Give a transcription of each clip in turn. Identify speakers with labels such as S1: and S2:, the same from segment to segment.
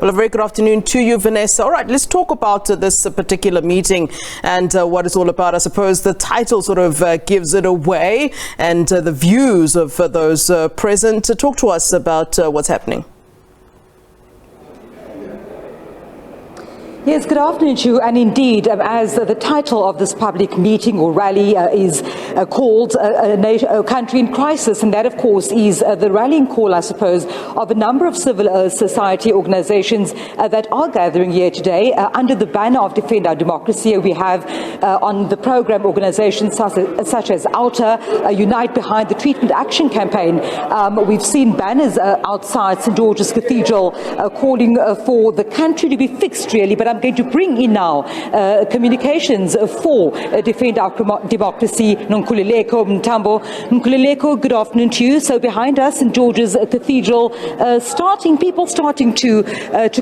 S1: Well, a very good afternoon to you, Vanessa. All right, let's talk about this particular meeting and what it's all about. I suppose the title sort of gives it away, and the views of those present. Talk to us about what's happening.
S2: Yes, good afternoon to you. And indeed, as the title of this public meeting or rally is called a Country in Crisis, and that, of course, is the rallying call, I suppose, of a number of civil society organizations that are gathering here today under the banner of Defend Our Democracy. We have on the program organizations such as ALTA, Unite Behind the Treatment Action Campaign. We've seen banners outside St. George's Cathedral calling for the country to be fixed, really. But I'm going to bring in now communications for Defend Our Democracy, Nkululeko Mtambo. Nkululeko, good afternoon to you. So behind us in George's Cathedral, people starting to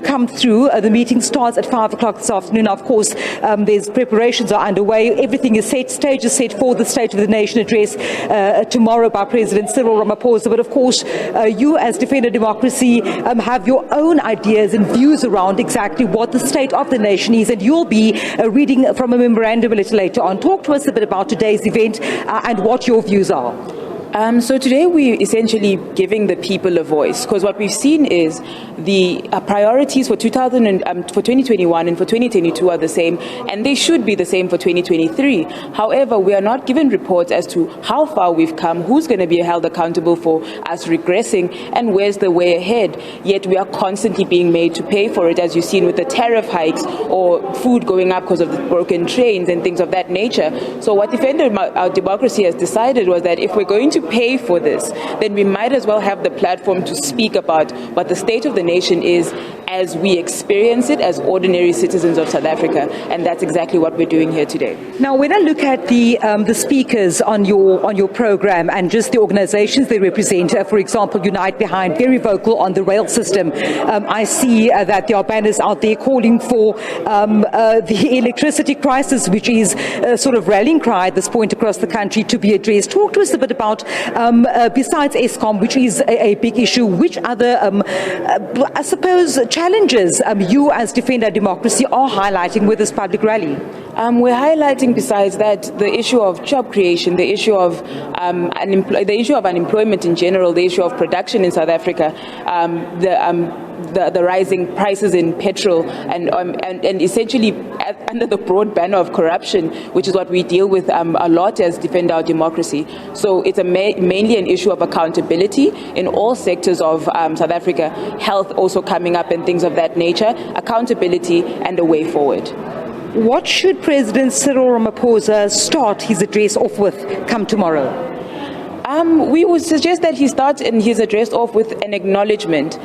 S2: come through. The meeting starts at 5 o'clock this afternoon. Of course, there's preparations are underway. Everything is set. Stage is set for the State of the Nation address tomorrow by President Cyril Ramaphosa. But of course, you as Defend Our Democracy have your own ideas and views around exactly what the state of the nation is, and you'll be reading from a memorandum a little later on. Talk to us a bit about today's event and what your views are.
S3: So today we're essentially giving the people a voice, because what we've seen is the priorities for 2021 and for 2022 are the same, and they should be the same for 2023. However, we are not given reports as to how far we've come, who's going to be held accountable for us regressing, and where's the way ahead. Yet we are constantly being made to pay for it, as you've seen with the tariff hikes or food going up because of the broken trains and things of that nature. So what Defend Our Democracy has decided was that if we're going to pay for this, then we might as well have the platform to speak about what the state of the nation is as we experience it as ordinary citizens of South Africa, and that's exactly what we're doing here today.
S2: Now, when I look at the speakers on your program and just the organizations they represent, for example, Unite Behind, very vocal on the rail system. I see that there are banners out there calling for the electricity crisis, which is a sort of rallying cry at this point across the country, to be addressed. Talk to us a bit about, besides ESCOM, which is a big issue, which other, I suppose, challenges you as Defend Our Democracy are highlighting with this public rally?
S3: We're highlighting, besides that, the issue of job creation, the issue of unemployment in general, the issue of production in South Africa, the rising prices in petrol, and essentially under the broad banner of corruption, which is what we deal with a lot as Defend Our Democracy. So it's mainly an issue of accountability in all sectors of South Africa, health also coming up and things of that nature, accountability and a way forward.
S2: What should President Cyril Ramaphosa start his address off with come tomorrow?
S3: We would suggest that he starts his address off with an acknowledgement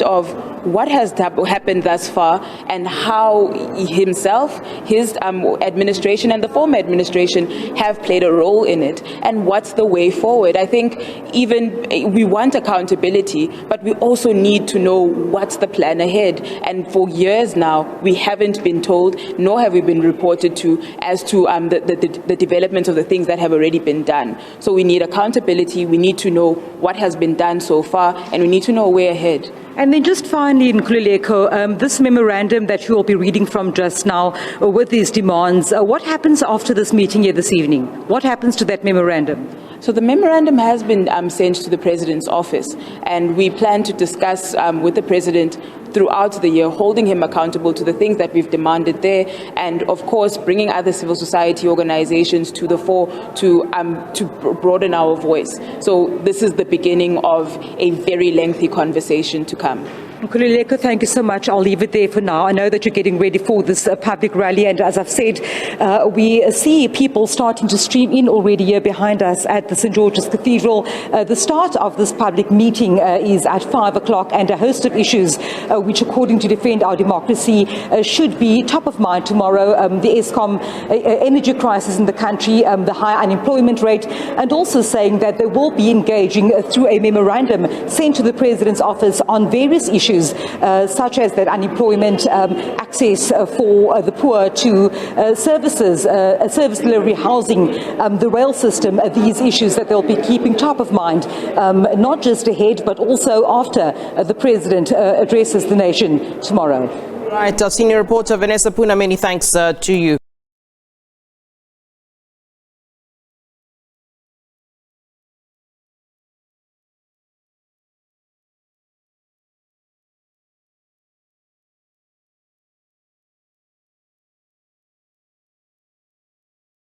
S3: of what has happened thus far and how himself, his administration and the former administration have played a role in it, and what's the way forward. I think even we want accountability, but we also need to know what's the plan ahead. And for years now, we haven't been told, nor have we been reported to, as to the development of the things that have already been done. So we need accountability, we need to know what has been done so far, and we need to know a way ahead.
S2: And then just finally, in Nkululeko, this memorandum that you will be reading from just now with these demands, what happens after this meeting here this evening? What happens to that memorandum?
S3: So the memorandum has been sent to the President's office, and we plan to discuss with the President throughout the year, holding him accountable to the things that we've demanded there, and of course bringing other civil society organizations to the fore to broaden our voice. So this is the beginning of a very lengthy conversation to come.
S2: Nkululeko, thank you so much. I'll leave it there for now. I know that you're getting ready for this public rally, and as I've said, we see people starting to stream in already here behind us at the St. George's Cathedral. The start of this public meeting is at 5 o'clock, and a host of issues which, according to Defend Our Democracy, should be top of mind tomorrow. The ESCOM energy crisis in the country, the high unemployment rate, and also saying that they will be engaging through a memorandum sent to the President's office on various issues issues such as that unemployment, access for the poor to services, service delivery, housing, the rail system, these issues that they'll be keeping top of mind, not just ahead, but also after the President addresses the nation tomorrow.
S1: Right, our senior reporter Vanessa Poonah, many thanks to you.